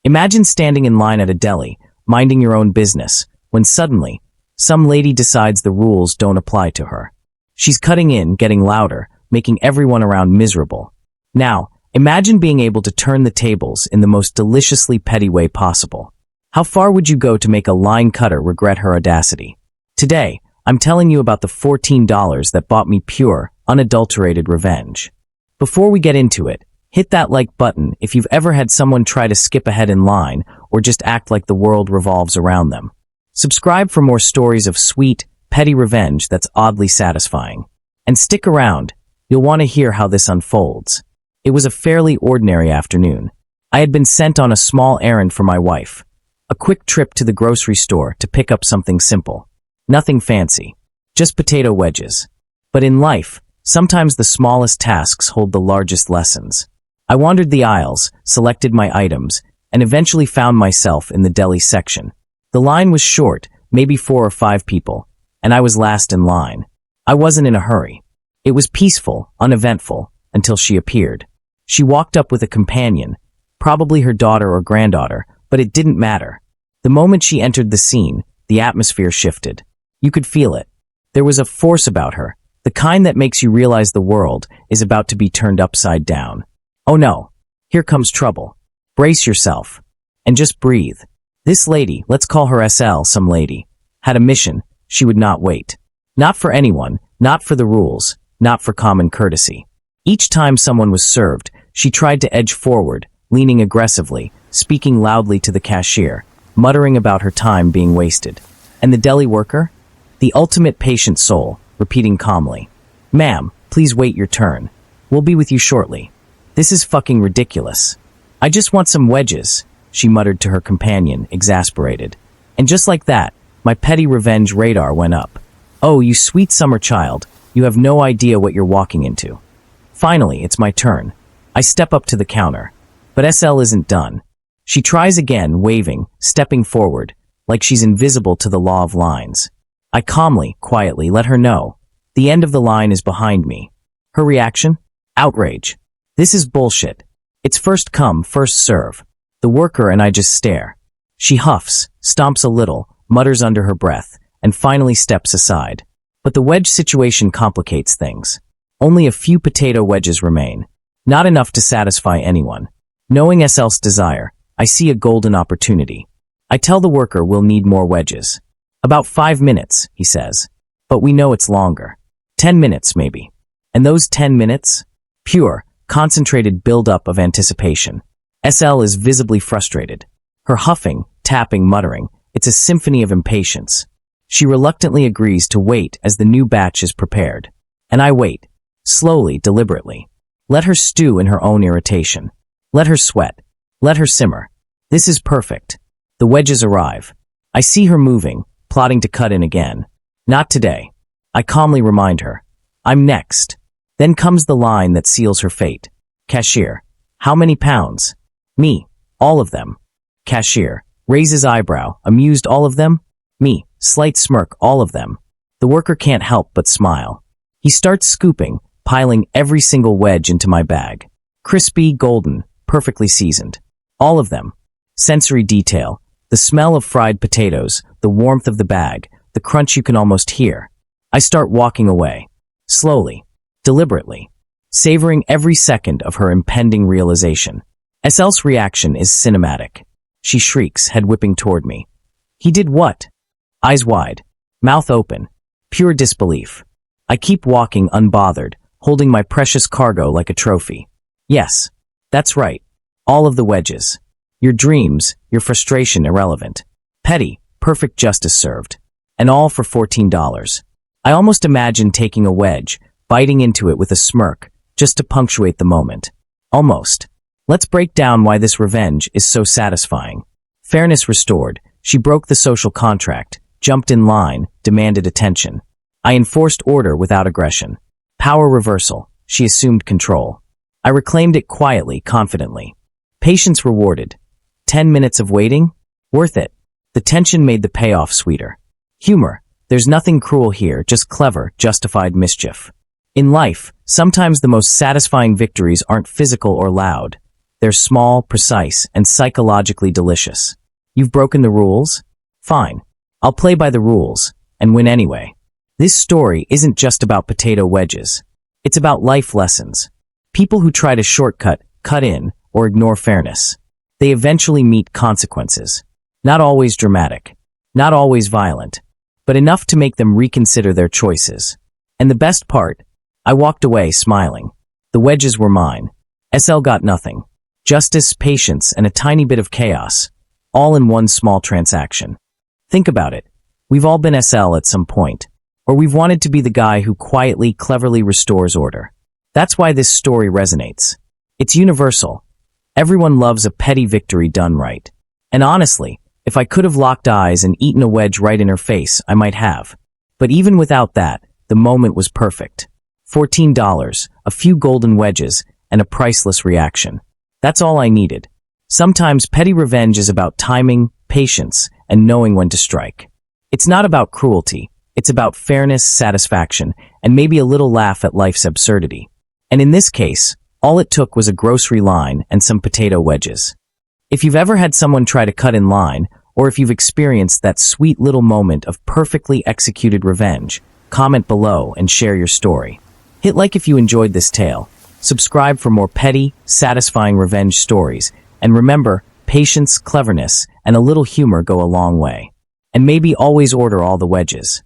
Imagine standing in line at a deli, minding your own business, when suddenly, some lady decides the rules don't apply to her. She's cutting in, getting louder, making everyone around miserable. Now, imagine being able to turn the tables in the most deliciously petty way possible. How far would you go to make a line cutter regret her audacity? Today, I'm telling you about the $14 that bought me pure, unadulterated revenge. Before we get into it, hit that like button if you've ever had someone try to skip ahead in line or just act like the world revolves around them. Subscribe for more stories of sweet, petty revenge that's oddly satisfying. And stick around, you'll want to hear how this unfolds. It was a fairly ordinary afternoon. I had been sent on a small errand for my wife. A quick trip to the grocery store to pick up something simple. Nothing fancy. Just potato wedges. But in life, sometimes the smallest tasks hold the largest lessons. I wandered the aisles, selected my items, and eventually found myself in the deli section. The line was short, maybe 4 or 5 people, and I was last in line. I wasn't in a hurry. It was peaceful, uneventful, until she appeared. She walked up with a companion, probably her daughter or granddaughter, but it didn't matter. The moment she entered the scene, the atmosphere shifted. You could feel it. There was a force about her, the kind that makes you realize the world is about to be turned upside down. Oh no, here comes trouble. Brace yourself. And just breathe. This lady, let's call her SL, some lady, had a mission. She would not wait. Not for anyone, not for the rules, not for common courtesy. Each time someone was served, she tried to edge forward, leaning aggressively, speaking loudly to the cashier, muttering about her time being wasted. And the deli worker? The ultimate patient soul, repeating calmly, "Ma'am, please wait your turn. We'll be with you shortly." This is fucking ridiculous. "I just want some wedges," she muttered to her companion, exasperated. And just like that, my petty revenge radar went up. Oh, you sweet summer child, you have no idea what you're walking into. Finally, it's my turn. I step up to the counter. But SL isn't done. She tries again, waving, stepping forward, like she's invisible to the law of lines. I calmly, quietly let her know. The end of the line is behind me. Her reaction? Outrage. This is bullshit. It's first come, first serve. The worker and I just stare. She huffs, stomps a little, mutters under her breath, and finally steps aside. But the wedge situation complicates things. Only a few potato wedges remain. Not enough to satisfy anyone. Knowing SL's desire, I see a golden opportunity. I tell the worker we'll need more wedges. About 5 minutes, he says. But we know it's longer. 10 minutes, maybe. And those 10 minutes? Pure, concentrated build-up of anticipation. SL is visibly frustrated. Her huffing, tapping, muttering, it's a symphony of impatience. She reluctantly agrees to wait as the new batch is prepared. And I wait. Slowly, deliberately. Let her stew in her own irritation. Let her sweat. Let her simmer. This is perfect. The wedges arrive. I see her moving, plotting to cut in again. Not today. I calmly remind her. I'm next. Then comes the line that seals her fate. Cashier. How many pounds? Me. All of them. Cashier. Raises eyebrow. Amused, all of them? Me. Slight smirk. All of them. The worker can't help but smile. He starts scooping, piling every single wedge into my bag. Crispy, golden, perfectly seasoned. All of them. Sensory detail. The smell of fried potatoes, the warmth of the bag, the crunch you can almost hear. I start walking away. Slowly. Deliberately. Savoring every second of her impending realization. SL's reaction is cinematic. She shrieks, head whipping toward me. He did what? Eyes wide. Mouth open. Pure disbelief. I keep walking unbothered, holding my precious cargo like a trophy. Yes, that's right. All of the wedges. Your dreams, your frustration irrelevant. Petty, perfect justice served. And all for $14. I almost imagine taking a wedge, biting into it with a smirk, just to punctuate the moment. Almost. Let's break down why this revenge is so satisfying. Fairness restored. She broke the social contract, jumped in line, demanded attention. I enforced order without aggression. Power reversal. She assumed control. I reclaimed it quietly, confidently. Patience rewarded. 10 minutes of waiting? Worth it. The tension made the payoff sweeter. Humor. There's nothing cruel here, just clever, justified mischief. In life, sometimes the most satisfying victories aren't physical or loud. They're small, precise, and psychologically delicious. You've broken the rules? Fine. I'll play by the rules and win anyway. This story isn't just about potato wedges. It's about life lessons. People who try to shortcut, cut in, or ignore fairness. They eventually meet consequences. Not always dramatic, not always violent, but enough to make them reconsider their choices. And the best part, I walked away smiling. The wedges were mine. SL got nothing. Justice, patience, and a tiny bit of chaos, all in one small transaction. Think about it. We've all been SL at some point, or we've wanted to be the guy who quietly, cleverly restores order. That's why this story resonates. It's universal. Everyone loves a petty victory done right. And honestly, if I could have locked eyes and eaten a wedge right in her face, I might have. But even without that, the moment was perfect. $14, a few golden wedges, and a priceless reaction. That's all I needed. Sometimes petty revenge is about timing, patience, and knowing when to strike. It's not about cruelty. It's about fairness, satisfaction, and maybe a little laugh at life's absurdity. And in this case, all it took was a grocery line and some potato wedges. If you've ever had someone try to cut in line, or if you've experienced that sweet little moment of perfectly executed revenge, comment below and share your story. Hit like if you enjoyed this tale. Subscribe for more petty, satisfying revenge stories. And remember, patience, cleverness, and a little humor go a long way. And maybe always order all the wedges.